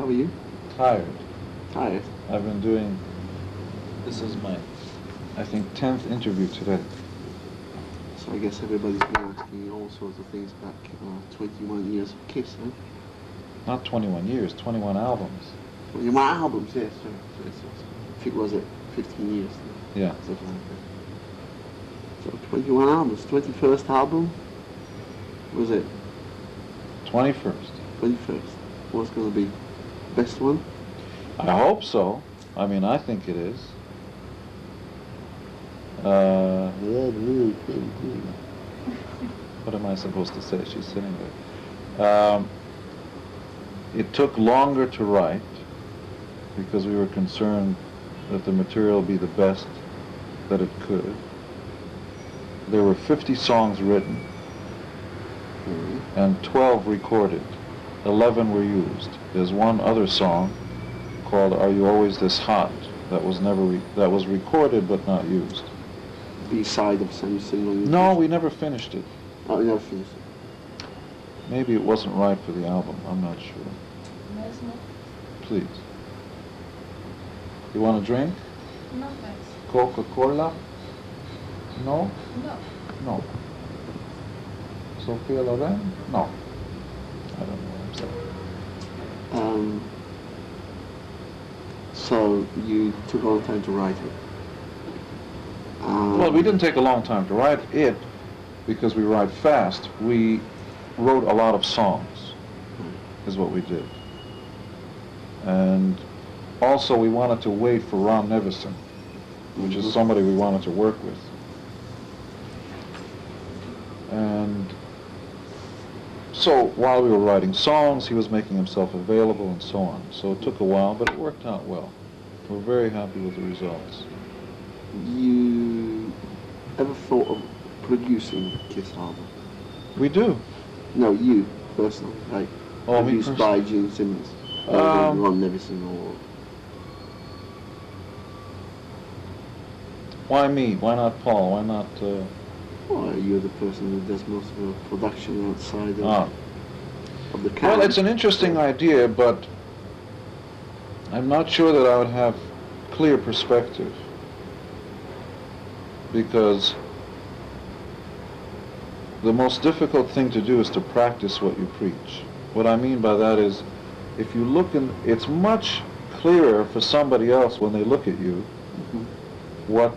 How are you? Tired. Tired? I've been doing, this is my, I think, 10th interview today. So I guess everybody's been asking you all sorts of things back 21 years of Kiss, huh? Not 21 years, 21 albums. 21 albums, yes. It was it 15 years? Yeah. Something like that. So 21 albums. 21st album? Was it? 21st. 21st. What's going to be? Best one? I hope so. I mean, I think it is. What am I supposed to say? She's sitting there. It took longer to write because we were concerned that the material be the best that it could. There were 50 songs written and 12 recorded. 11 were used. There's one other song called "Are You Always This Hot" that was that was recorded but not used. B-side of some single? No, we never finished it. Oh, you never finished it. Maybe it wasn't right for the album. I'm not sure. Please. You want a drink? No, thanks. Coca-Cola? No? No. No. KIło ợ? No. I don't know what I'm saying. So you took a long time to write it? Well, we didn't take a long time to write it because we write fast. We wrote a lot of songs, is what we did. And also we wanted to wait for Ron Nevison, which is somebody we wanted to work with. And so while we were writing songs, he was making himself available and so on. So it took a while, but it worked out well. We're very happy with the results. You ever thought of producing a Kiss album? We do. No, you personally, like produced by Gene Simmons, Ron Nevison, or why me? Why not Paul? Why not? Well, you're the person who does most of the production outside of the camp. Well, it's an interesting idea, but I'm not sure that I would have clear perspective, because the most difficult thing to do is to practice what you preach. What I mean by that is, if you look in, it's much clearer for somebody else when they look at you what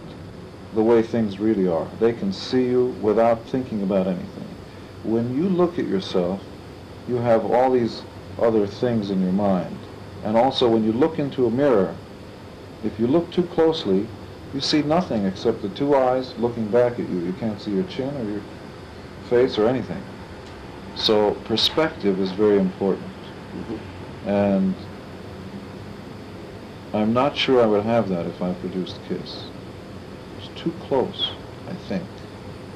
the way things really are. They can see you without thinking about anything. When you look at yourself, you have all these other things in your mind. And also when you look into a mirror, if you look too closely, you see nothing except the two eyes looking back at you. You can't see your chin or your face or anything. So perspective is very important. And I'm not sure I would have that if I produced Kiss. It's too close, I think.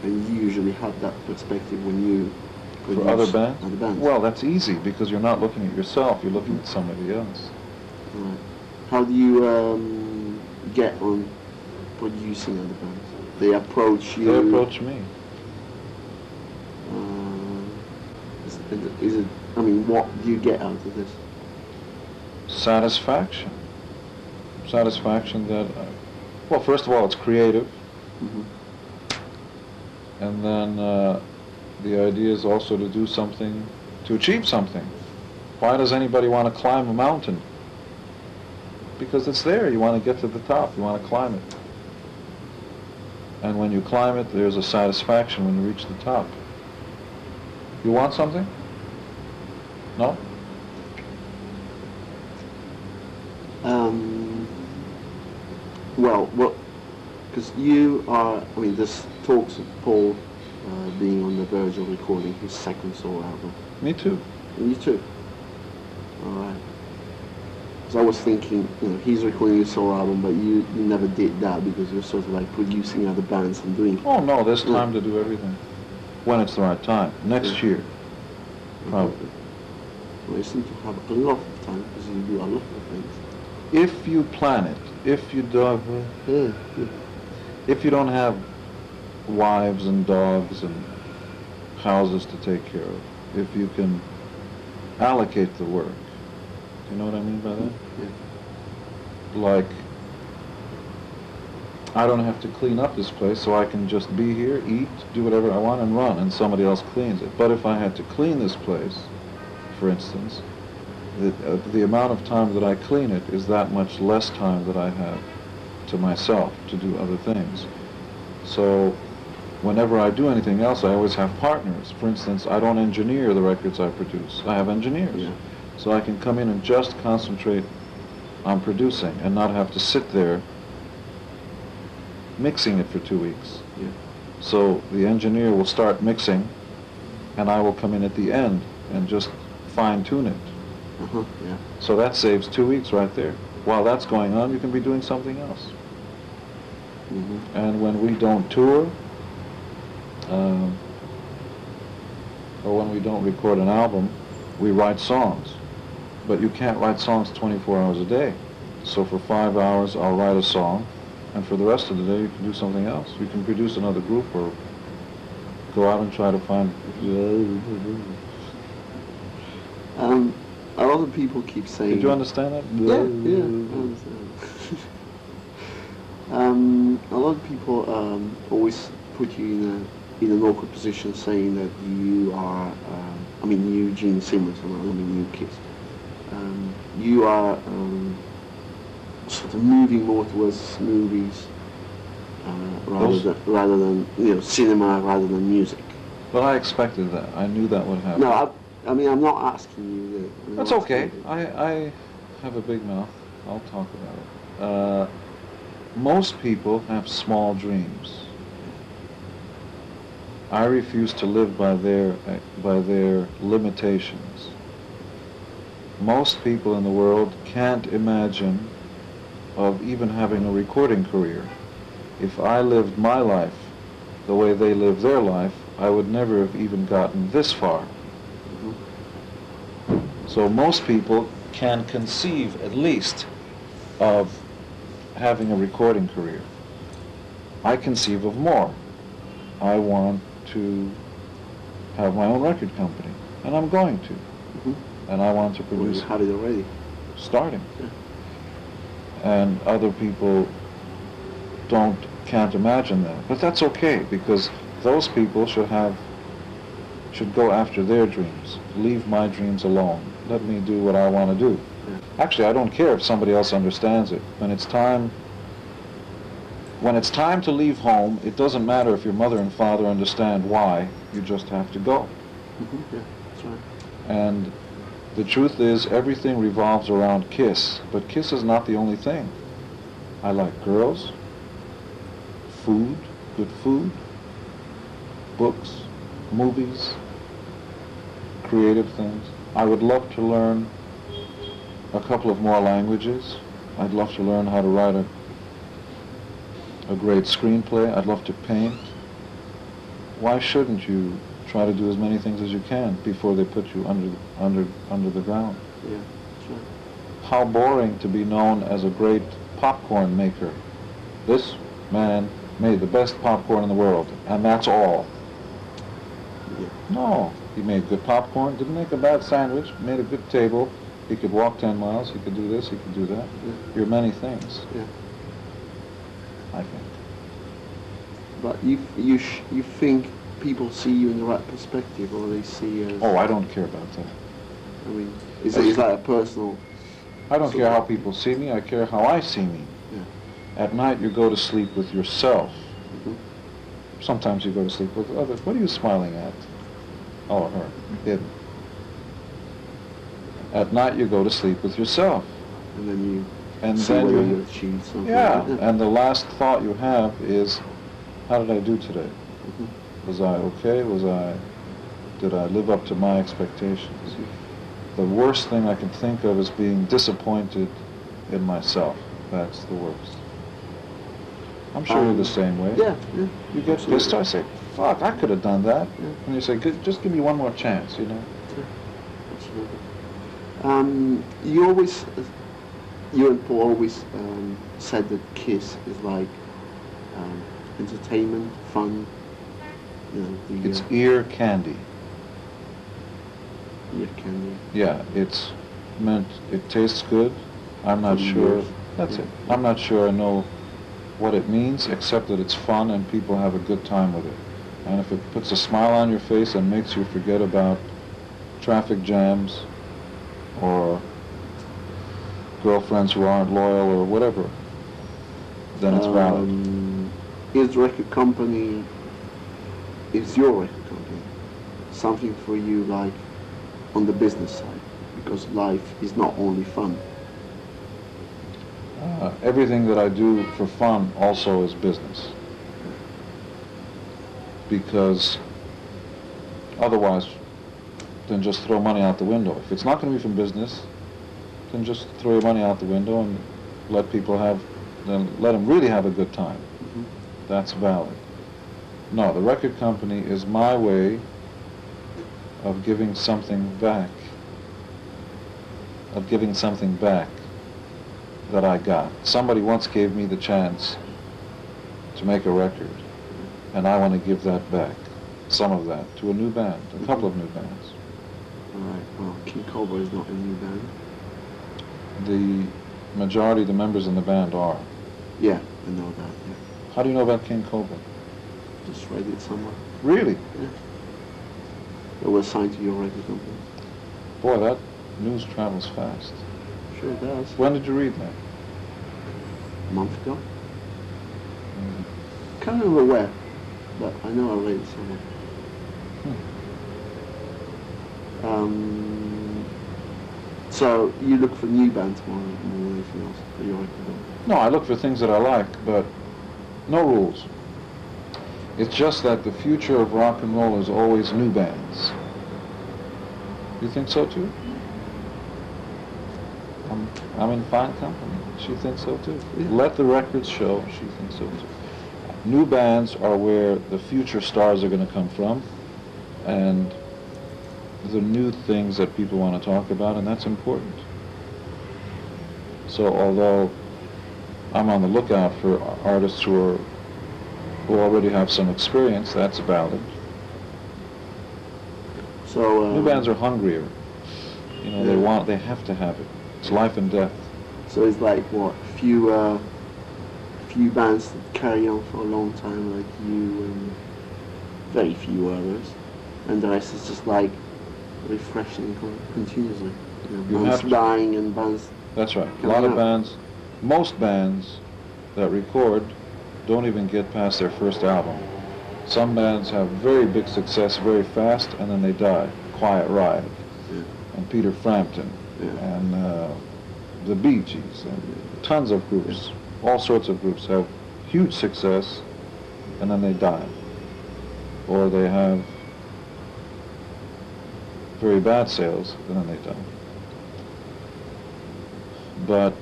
And you usually have that perspective when you produce for other bands? Other bands. Well, that's easy because you're not looking at yourself, you're looking at somebody else. Right. How do you get on producing other bands? They approach you? They approach me. Is it, I mean, what do you get out of this? Satisfaction. Satisfaction that, well, first of all, it's creative. And then the idea is also to do something, to achieve something. Why does anybody want to climb a mountain? Because it's there. You want to get to the top. You want to climb it. And when you climb it, there's a satisfaction when you reach the top. You want something? No? Well, because you are, I mean, there's talks of Paul being on the verge of recording his second solo album. Me too. And you too? Alright. Because I was thinking, you know, he's recording his solo album, but you never did that because you're sort of like producing other bands and doing... Oh no, there's time to do everything. When it's the right time. Next year. Probably. Well, you seem to have a lot of time because you do a lot of things. If you plan it, if you don't have wives and dogs and houses to take care of, if you can allocate the work You know what I mean by that? Yeah. Like, I don't have to clean up this place, so I can just be here, eat, do whatever I want, and run, and somebody else cleans it. But if I had to clean this place, for instance, the amount of time that I clean it is that much less time that I have to myself to do other things. So whenever I do anything else, I always have partners. For instance, I don't engineer the records I produce. I have engineers. Yeah. So I can come in and just concentrate on producing and not have to sit there mixing it for 2 weeks. Yeah. So the engineer will start mixing, and I will come in at the end and just fine-tune it. Yeah. So that saves 2 weeks right there. While that's going on, you can be doing something else. And when we don't tour, or when we don't record an album, we write songs. But you can't write songs 24 hours a day. So for 5 hours, I'll write a song, and for the rest of the day, you can do something else. You can produce another group or go out and try to find... A lot of people keep saying... Did you understand that? Yeah, I understand. A lot of people always put you in an awkward position, saying that you are, you, Gene Simmons, I mean you kids, you are sort of moving more towards movies rather than cinema rather than music. Well, I expected that. I knew that would happen. No, I'm not asking you. That's okay. I have a big mouth. I'll talk about it. Most people have small dreams. I refuse to live by their limitations. Most people in the world can't imagine of even having a recording career. If I lived my life the way they live their life, I would never have even gotten this far. So most people can conceive, at least, of having a recording career. I conceive of more. I want to have my own record company, and I'm going to. And I want to produce... Well, you have it already. Starting. Yeah. And other people can't imagine that. But that's okay, because those people should go after their dreams. Leave my dreams alone. Let me do what I want to do. Yeah. Actually, I don't care if somebody else understands it. When it's time to leave home, it doesn't matter if your mother and father understand why. You just have to go. Yeah, that's right. And the truth is, everything revolves around Kiss. But Kiss is not the only thing. I like girls, food, good food, books, movies, creative things. I would love to learn a couple of more languages. I'd love to learn how to write a great screenplay. I'd love to paint. Why shouldn't you try to do as many things as you can before they put you under the ground? Yeah, that's right. How boring to be known as a great popcorn maker. This man made the best popcorn in the world, and that's all. Yeah. No, he made good popcorn, didn't make a bad sandwich, made a good table. He could walk 10 miles, he could do this, he could do that. Yeah. You're many things, Yeah. I think. But you think people see you in the right perspective, or they see you as... Oh, I don't care about that. I mean, is that a personal... I don't care how people see me, I care how I see me. Yeah. At night you go to sleep with yourself. Mhm. Sometimes you go to sleep with others. What are you smiling at? Oh, her. You didn't. At night you go to sleep with yourself. And then you And see then whether you... you achieved something. Yeah, and the last thought you have is, how did I do today? Mhm. Was I okay? Did I live up to my expectations? The worst thing I can think of is being disappointed in myself. That's the worst. I'm sure you're the same way. Yeah, yeah. You get pissed, I say, fuck, I could have done that. Yeah. And you say, just give me one more chance, you know? Absolutely. You and Paul always said that Kiss is like entertainment, fun. You know, It's ear candy. ear candy. Yeah, it's meant it tastes good. I'm not sure. That's it. I'm not sure I know what it means, except that it's fun and people have a good time with it. And if it puts a smile on your face and makes you forget about traffic jams or girlfriends who aren't loyal or whatever, then it's valid. Is record company, is your record company something for you like on the business side? Because life is not only fun. Everything that I do for fun also is business. Because otherwise, then just throw money out the window. If it's not going to be from business, then just throw your money out the window and let them really have a good time. Mm-hmm. That's valid. No, the record company is my way of giving something back. That I got. Somebody once gave me the chance to make a record, and I want to give that back, some of that, to a new band, a couple of new bands. Alright, well, Kobra is not a new band. The majority of the members in the band are. Yeah, I know that, yeah. How do you know about King Kobra? Just read it somewhere. Really? Yeah. They were signed to your record company. Boy, that news travels fast. Sure it does. When did you read that? A month ago. Can't remember where, but I know I read it somewhere. So you look for new bands more than anything else for your record company? No, I look for things that I like, but no rules. It's just that the future of rock and roll is always new bands. You think so too? I'm in fine company. She thinks so too. Yeah. Let the records show she thinks so too. New bands are where the future stars are going to come from, and the new things that people want to talk about, and that's important. So although I'm on the lookout for artists who already have some experience, that's valid. So new bands are hungrier. You know, they have to have it. It's life and death. So it's like what, few bands that carry on for a long time, like you, and very few others, and the rest is just like refreshing continuously. You know, bands dying and bands. That's right. A lot of bands, most bands that record don't even get past their first album. Some bands have very big success very fast, and then they die. Quiet Riot, and Peter Frampton, and the Bee Gees, and tons of groups, all sorts of groups have huge success, and then they die. Or they have very bad sales, and then they die. But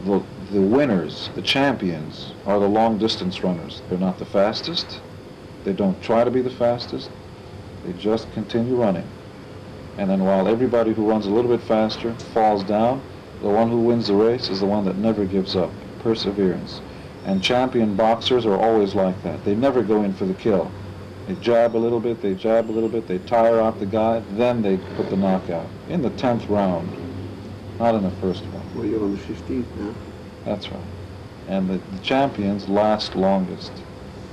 the winners, the champions, are the long-distance runners. They're not the fastest. They don't try to be the fastest. They just continue running. And then while everybody who runs a little bit faster falls down, the one who wins the race is the one that never gives up. Perseverance. And champion boxers are always like that. They never go in for the kill. They jab a little bit, they tire out the guy, then they put the knockout. In the 10th round, not in the first one. Well, you're on the 15th now. That's right. And the champions last longest.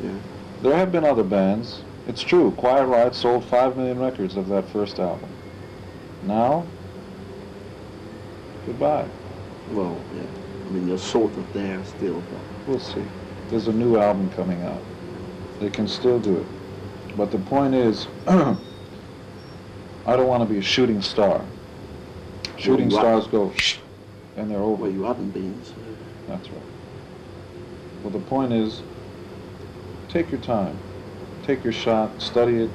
Yeah. There have been other bands. It's true, Quiet Riot sold 5 million records of that first album. Now, goodbye. Well, yeah. I mean, you're sort of there still, but we'll see. There's a new album coming out. They can still do it. But the point is, I don't want to be a shooting star. Shooting stars go, and they're over. Well, you haven't been, so. That's right. Well, the point is, take your time. Take your shot, study it,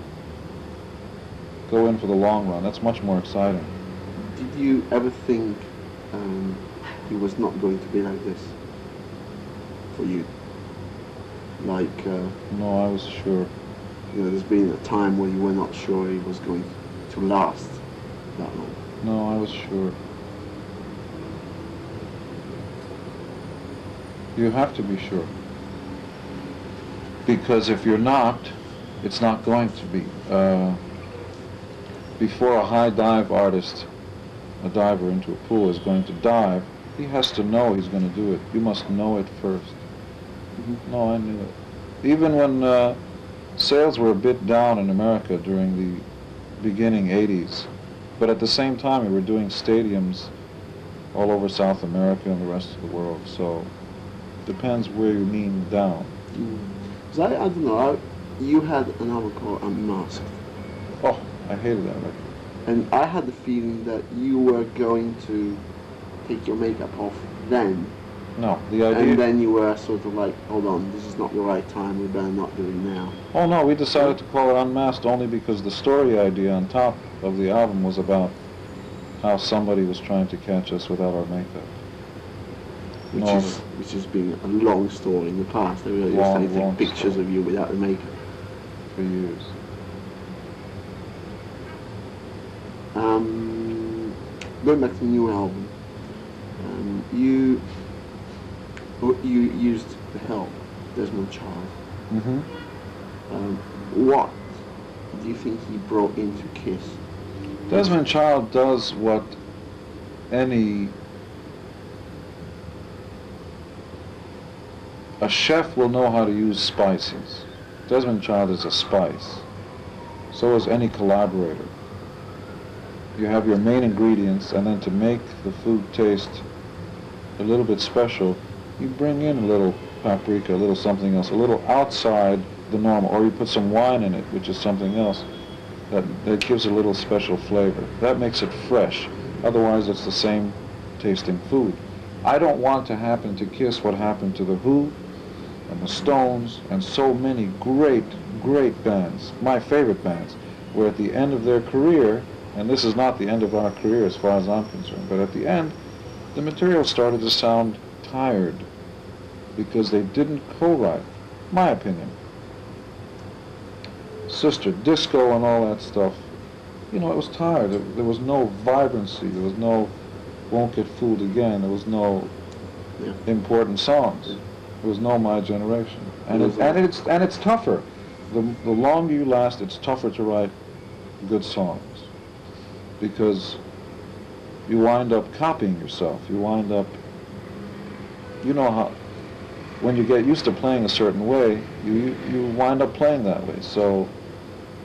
go in for the long run. That's much more exciting. Did you ever think it was not going to be like this for you? Like, no, I was sure. You know, there's been a time where you were not sure it was going to last that long. No, I was sure. You have to be sure. Because if you're not, it's not going to be. Before a high dive artist a diver into a pool is going to dive, he has to know he's going to do it. You must know it first. Mm-hmm. No, I knew it. Even when sales were a bit down in America during the beginning 80s, but at the same time we were doing stadiums all over South America and the rest of the world, so it depends where you mean down. So I don't know, you had an album called Unmasked. Oh, I hated that record. And I had the feeling that you were going to take your makeup off then. No, the idea... And then you were sort of like, hold on, this is not the right time, we better not do it now. Oh no, we decided to call it Unmasked only because the story idea on top of the album was about how somebody was trying to catch us without our makeup. Which has been a long story in the past. They really used to take pictures of you without the makeup. For years. Going back to the new album, you used the help, Desmond Child. Mm-hmm. What do you think he brought into Kiss? Desmond Child does what a chef will know how to use spices. Desmond Child is a spice. So is any collaborator. You have your main ingredients, and then to make the food taste a little bit special, you bring in a little paprika, a little something else, a little outside the normal, or you put some wine in it, which is something else that gives a little special flavor. That makes it fresh. Otherwise, it's the same tasting food. I don't want to happen to Kiss what happened to the Who and the Stones and so many great, great bands, my favorite bands, where at the end of their career, and this is not the end of our career as far as I'm concerned, but at the end, the material started to sound tired because they didn't co-write, my opinion. Sister Disco and all that stuff, you know, it was tired. There was no vibrancy. There was no Won't Get Fooled Again. There was no important songs. There was no My Generation. And it's tougher. The longer you last, it's tougher to write good songs because you wind up copying yourself. You wind up, you know how, when you get used to playing a certain way, you wind up playing that way. So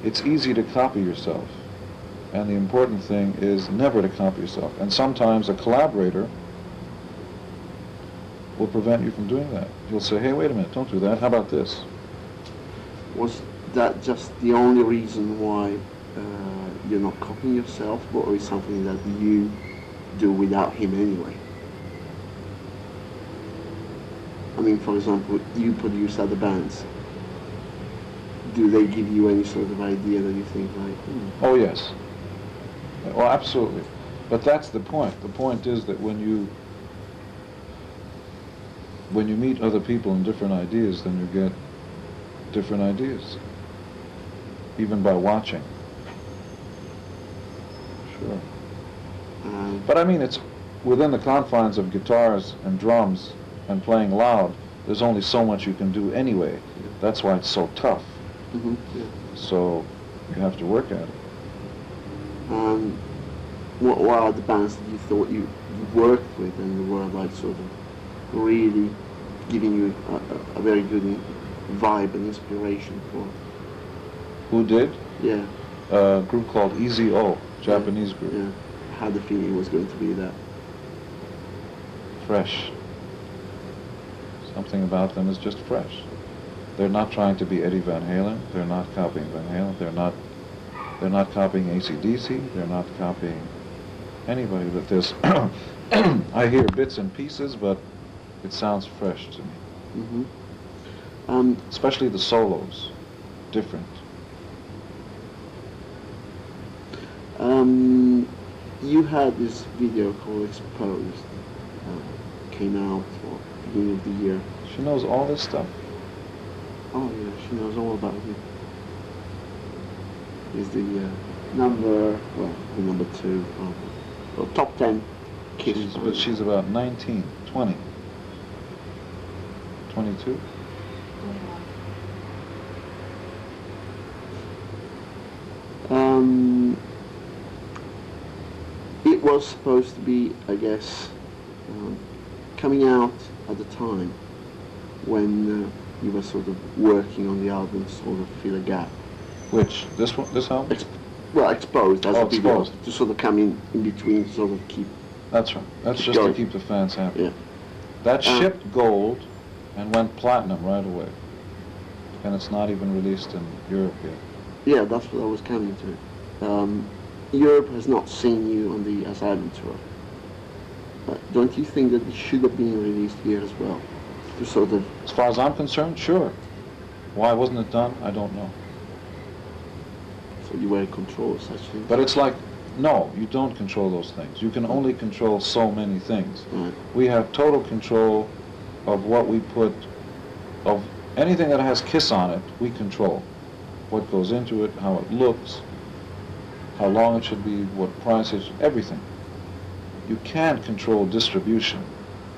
it's easy to copy yourself. And the important thing is never to copy yourself. And sometimes a collaborator will prevent you from doing that. He'll say, hey, wait a minute, don't do that. How about this? Was that just the only reason why you're not copying yourself, or is something that you do without him anyway? I mean, for example, you produce other bands. Do they give you any sort of idea that you think like... Oh, yes. Well, absolutely. But that's the point. The point is that when you meet other people and different ideas, then you get different ideas, even by watching. Sure. But I mean, it's within the confines of guitars and drums and playing loud. There's only so much you can do anyway. That's why it's so tough. Mm-hmm. Yeah. So you have to work at it. What are the bands that you thought you worked with and were like sort of really giving you a very good vibe and inspiration for? Who did? Yeah. A group called KIło, Japanese group. Yeah. I had the feeling it was going to be that. Fresh. Something about them is just fresh. They're not trying to be Eddie Van Halen. They're not copying Van Halen. They're not copying AC/DC. They're not copying anybody. But there's, I hear bits and pieces, but it sounds fresh to me. Mm-hmm. Especially the solos, different. You had this video called Exposed. Came out at the beginning of the year. She knows all this stuff. Oh yeah, she knows all about you. Is the number 2, well, top 10 Kiss. But she's about 19, 20, 22. was supposed to be, I guess, coming out at the time when you were sort of working on the album, sort of fill a gap. Which, this one, this album? Well, exposed as a video, exposed. to sort of come in between, to sort of keep. That's right. That's keep just going. to keep the fans happy. Yeah. That shipped gold and went platinum right away. And it's not even released in Europe yet. Yeah, that's what I was coming to. Europe has not seen you on the Asylum tour. But don't you think that it should have been released here as well? To sort of... As far as I'm concerned, sure. Why wasn't it done? I don't know. So you were in control of such things? But it's like, no, you don't control those things. You can only control so many things. Right. We have total control of what we put, of anything that has Kiss on it, we control. What goes into it, how it looks, how long it should be, what price it should, everything. You can't control distribution.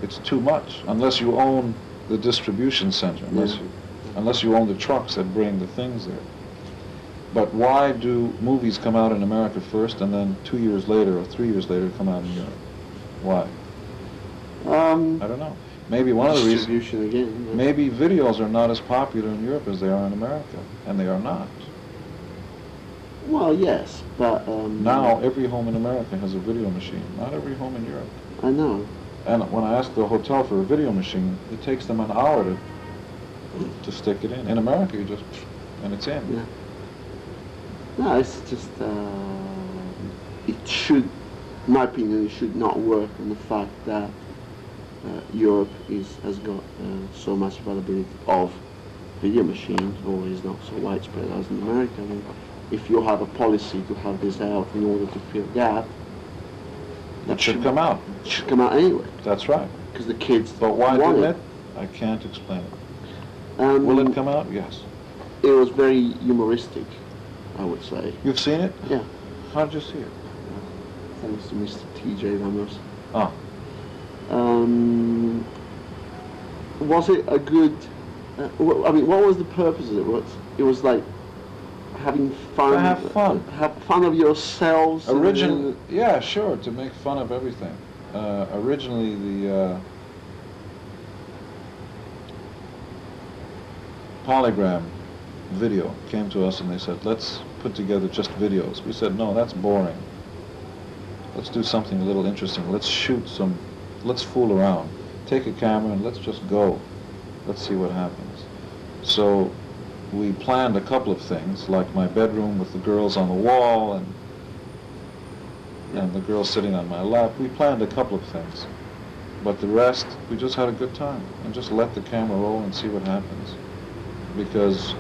It's too much, unless you own the distribution center, unless you own the trucks that bring the things there. But why do movies come out in America first and then 2 years later or 3 years later come out in Europe? Why? I don't know. Maybe one of the reasons, distribution again. Yeah. maybe videos are not as popular in Europe as they are in America, and they are not. Well, yes, but... Now every home in America has a video machine, not every home in Europe. I know. And when I ask the hotel for a video machine, it takes them an hour to stick it in. In America, you just, and it's in. Yeah. No, it's just, it should, in my opinion, it should not work on the fact that Europe has got so much availability of video machines, or is not so widespread as in America. I mean, if you have a policy to have this out in order to fill a gap, That should come out. It should come out anyway. That's right. Because the kids But why want didn't it. it? I can't explain it. Will it come out? Yes. It was very humoristic, I would say. You've seen it? Yeah. How did you see it? Thanks to Mr. T.J. Ramos. Oh. Was it a good... I mean, what was the purpose of it? It was like having fun. To have fun. Have fun of yourselves. Originally, yeah, sure, to make fun of everything. Originally, the Polygram video came to us and they said, let's put together just videos. We said, no, that's boring. Let's do something a little interesting. Let's shoot some, let's fool around. Take a camera and let's just go. Let's see what happens. So we planned a couple of things, like my bedroom with the girls on the wall and the girls sitting on my lap. We planned a couple of things. But the rest, we just had a good time and just let the camera roll and see what happens. Because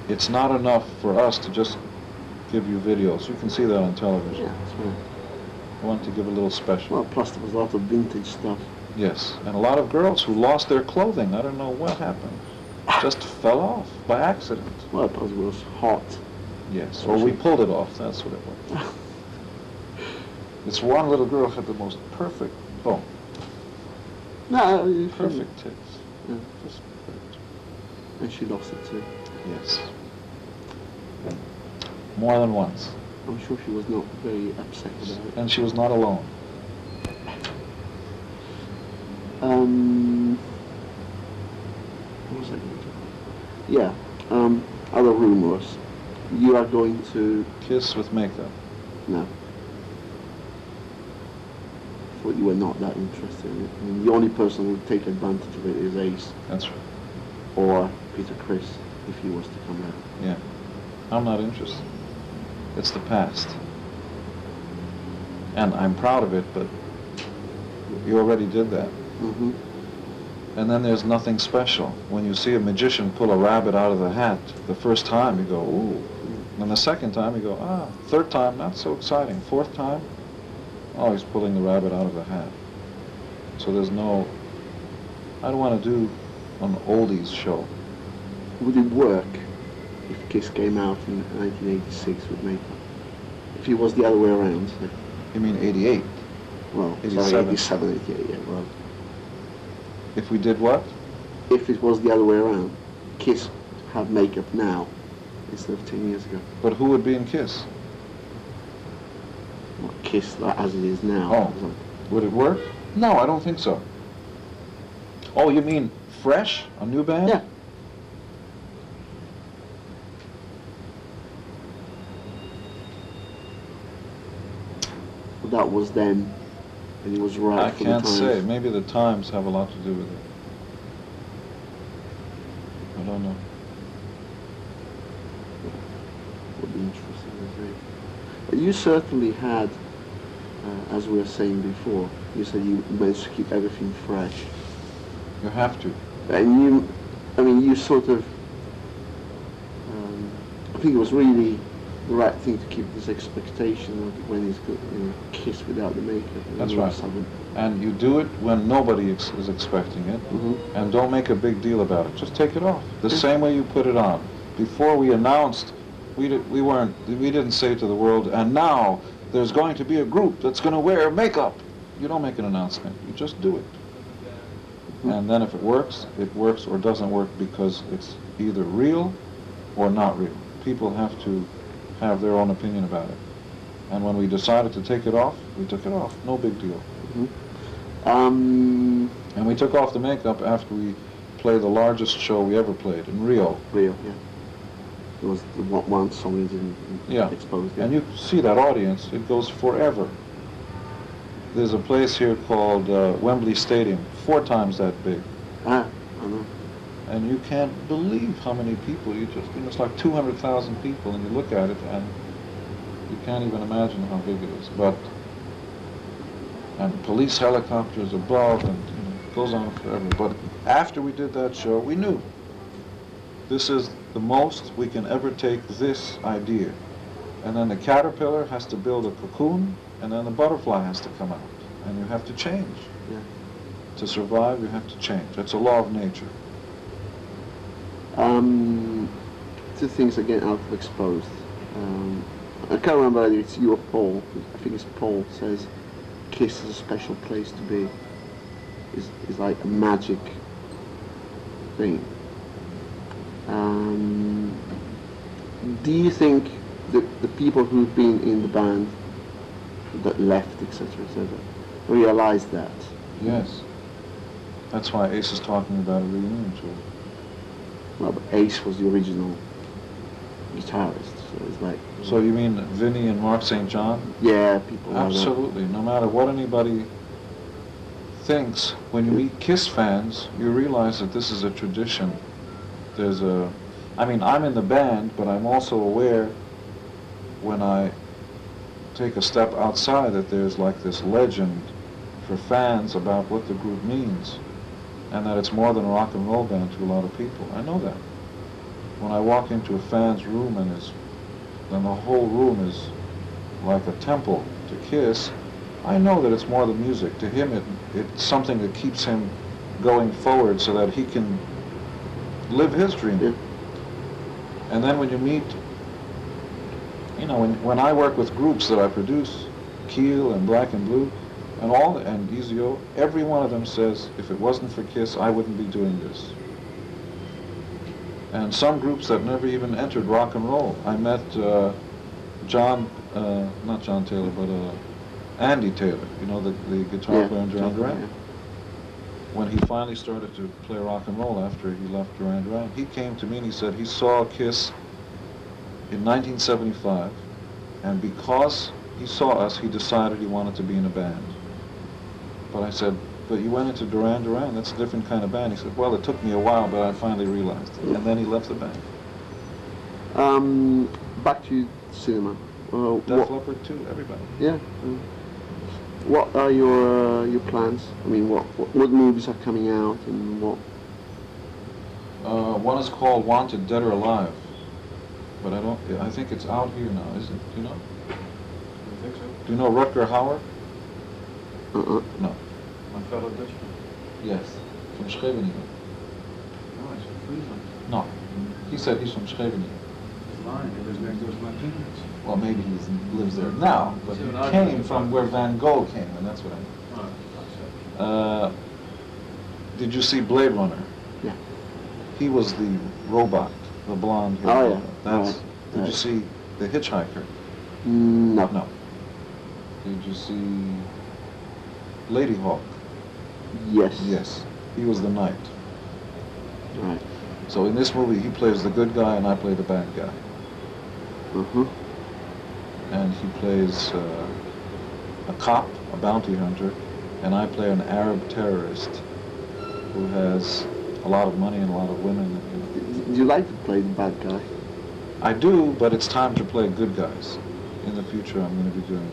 it's not enough for us to just give you videos. You can see that on television. Yeah, that's right. I want to give a little special. Well, plus there was a lot of vintage stuff. Yes, and a lot of girls who lost their clothing. I don't know what happened. Just fell off by accident. Well, because it was hot. Yes, or we pulled it off. That's what it was. This one little girl had the most perfect, No, perfect tits. Yeah. Just perfect. And she lost it too. Yes. More than once. I'm sure she was not very upset about it. And she was not alone. What was I going to do? Yeah. Other rumors. You are going to... Kiss with makeup. No. Thought you were not that interested in it. I mean, the only person who would take advantage of it is Ace. That's right. Or Peter Criss, if he was to come out. Yeah. I'm not interested. It's the past. And I'm proud of it, but you already did that. Mm-hmm. And then there's nothing special. When you see a magician pull a rabbit out of the hat, the first time you go, ooh. And the second time you go, ah. Third time, not so exciting. Fourth time, oh, he's pulling the rabbit out of the hat. So there's no, I don't want to do an oldies show. Would it work if Kiss came out in 1986 with makeup? If it was the other way around, say. You mean 88? Well, 87. 87, 88, yeah, well. If we did what? If it was the other way around, Kiss have makeup now instead of 10 years ago. But who would be in Kiss? Kiss like, as it is now. Oh, would it work? No, I don't think so. Oh, you mean fresh? A new band? Yeah. That was then, and it was right I for the can't times. say. Maybe the times have a lot to do with it. I don't know. Would be interesting, I think. But you certainly had, as we were saying before, you said you managed to keep everything fresh. You have to. And you, I mean, you sort of, I think it was really the right thing to keep this expectation of when he's going to kiss without the makeup. That's right. And you do it when nobody is expecting it, and don't make a big deal about it. Just take it off. The same way you put it on. Before we announced, we didn't say to the world, and now there's going to be a group that's going to wear makeup. You don't make an announcement. You just do it. And then if it works or doesn't work because it's either real or not real. People have to have their own opinion about it. And when we decided to take it off, we took it off. No big deal. And we took off the makeup after we played the largest show we ever played in Rio. Rio, yeah. It was the one song we didn't expose. Yeah. And you see that audience, it goes forever. There's a place here called Wembley Stadium, 4 times that big. I know. And you can't believe how many people it's like 200,000 people, and you look at it and you can't even imagine how big it is. And police helicopters above, and it goes on forever. But after we did that show, we knew this is the most we can ever take this idea. And then the caterpillar has to build a cocoon, and then the butterfly has to come out. And you have to change. Yeah. To survive, you have to change. It's a law of nature. 2 things again out of exposed. I can't remember whether it's you or Paul. I think it's Paul says Kiss is a special place to be. Is like a magic thing. Do you think that the people who've been in the band that left, etc., realize that? Yes. That's why Ace is talking about a reunion tour. Well, but Ace was the original guitarist, so it's like... So you mean Vinny and Mark St. John? Yeah, people like that. Absolutely. No matter what anybody thinks, when you meet Kiss fans, you realize that this is a tradition. I mean, I'm in the band, but I'm also aware when I take a step outside that there's like this legend for fans about what the group means, and that it's more than a rock and roll band to a lot of people. I know that. When I walk into a fan's room and the whole room is like a temple to Kiss, I know that it's more than music. To him, it's something that keeps him going forward so that he can live his dream. Yeah. And then when you meet, when I work with groups that I produce, Keel and Black and Blue, and EZO, every one of them says, if it wasn't for Kiss, I wouldn't be doing this. And some groups that never even entered rock and roll. I met not John Taylor, but Andy Taylor, the guitar player in Duran Duran. Yeah. When he finally started to play rock and roll after he left Duran Duran, he came to me and he said he saw Kiss in 1975, and because he saw us, he decided he wanted to be in a band. But I said, but you went into Duran Duran, that's a different kind of band. He said, well, it took me a while, but I finally realized it. And then he left the band. Back to cinema. Def Leppard too, everybody. Yeah. What are your plans? I mean, what movies are coming out and what? One is called Wanted, Dead or Alive, but I think it's out here now, is it? Do you know? I think so. Do you know họ? No. My fellow Dutchman. Yes. From Scheveningen. No, he's from Friesland. No. He said he's from Scheveningen. He's lying. He lives next door to my parents. Well, maybe he lives there now, but he came from where Van Gogh came, and that's what I mean. Did you see Blade Runner? Yeah. He was the robot, the blonde hair. Oh, yeah. That's. Right. Did you see The Hitchhiker? No. No. Did you see Ladyhawke? Yes. Yes. He was the knight. Right. So in this movie, he plays the good guy and I play the bad guy. Uh-huh. And he plays a cop, a bounty hunter, and I play an Arab terrorist who has a lot of money and a lot of women. Do you like to play the bad guy? I do, but it's time to play good guys. In the future, I'm going to be doing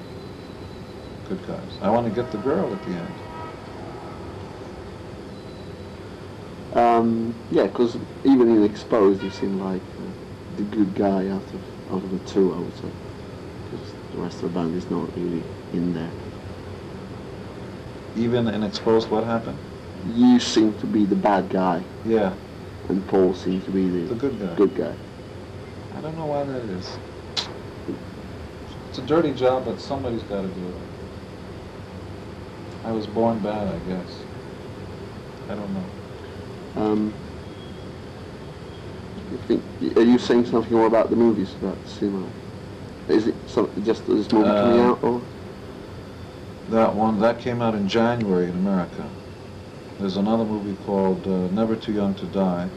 good guys. I want to get the girl at the end. Yeah, because even in Exposed, you seem like the good guy out of the two, I would say. Because the rest of the band is not really in there. Even in Exposed, what happened? You seem to be the bad guy, Yeah, and Paul seems to be the good guy. good guy. I don't know why that is. It's a dirty job, but somebody's got to do it. I was born bad, I guess. I don't know. Are you saying something more about the movies, about the cinema? Is it just this movie coming out, or? That one, that came out in January in America. There's another movie called Never Too Young to Die,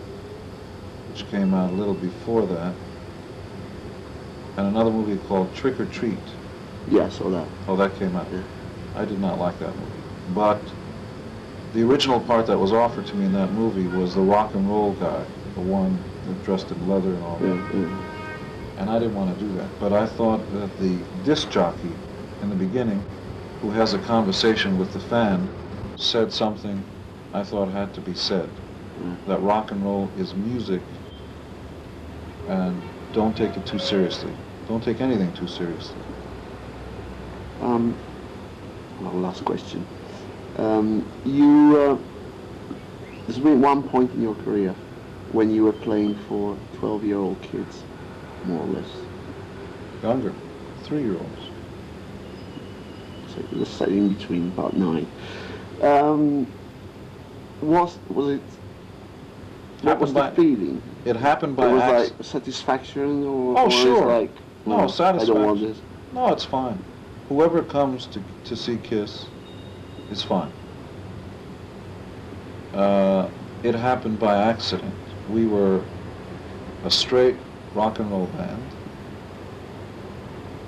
which came out a little before that. And another movie called Trick or Treat. Yeah, I saw that. Oh, that came out. Yeah. I did not like that movie. But the original part that was offered to me in that movie was the rock and roll guy, the one that dressed in leather and all that. Yeah. And I didn't want to do that. But I thought that the disc jockey in the beginning, who has a conversation with the fan, said something I thought had to be said. That rock and roll is music, and don't take it too seriously. Don't take anything too seriously. Well, last question. There's been one point in your career when you were playing for 12-year-old kids, more or less. Younger, 3-year-olds. So let's say in between, about 9. Was it? What was the feeling? It happened by It was accident. like satisfaction, or? Oh, or sure. It's like, No, satisfaction. I don't want this. No, it's fine. Whoever comes to see Kiss is fine. It happened by accident. We were a straight rock and roll band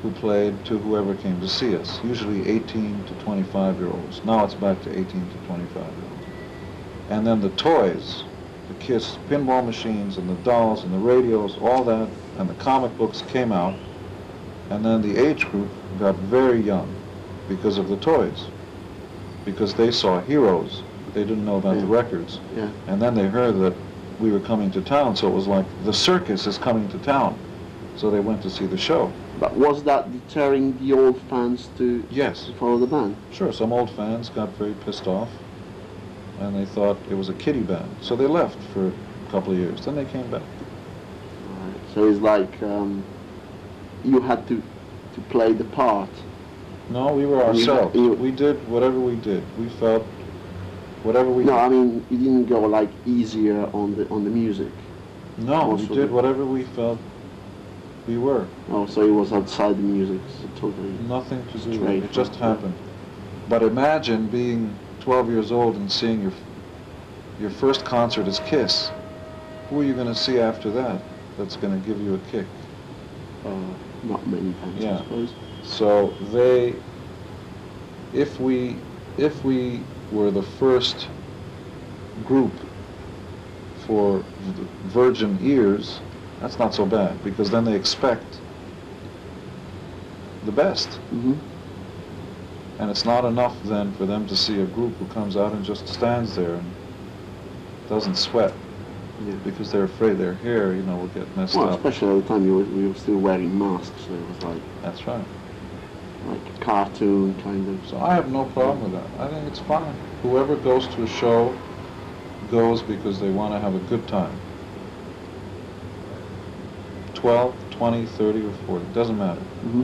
who played to whoever came to see us, usually 18 to 25-year-olds. Now it's back to 18 to 25-year-olds. And then the toys, the Kiss pinball machines and the dolls and the radios, all that, and the comic books came out. And then the age group got very young because of the toys, because they saw heroes. They didn't know about the records. Yeah. And then they heard that we were coming to town, so it was like, the circus is coming to town. So they went to see the show. But was that deterring the old fans to Yes. follow the band? Sure, some old fans got very pissed off, and they thought it was a kiddie band. So they left for a couple of years. Then they came back. Right. So it's like you had to play the part. No, we were ourselves. We did whatever we did. We felt whatever we No, did. I mean you didn't go like easier on the music. No, we Also did the- whatever we felt we were. Oh, so it was outside the music, so totally. Nothing to do with Straight it. It just from- happened. But imagine being 12 years old and seeing your first concert is Kiss. Who are you going to see after that that's going to give you a kick? Not many bands, Yeah. I suppose. So if we were the first group for virgin ears, that's not so bad, because then they expect the best. Mm-hmm. And it's not enough then for them to see a group who comes out and just stands there and doesn't sweat, Yeah. because they're afraid their hair, will get messed Well, up. especially at the time we were still wearing masks, so it was like That's right. a cartoon kind of. So I have no problem with that. I think it's fine. Whoever goes to a show goes because they want to have a good time. 12, 20, 30, or 40, doesn't matter. Mm-hmm.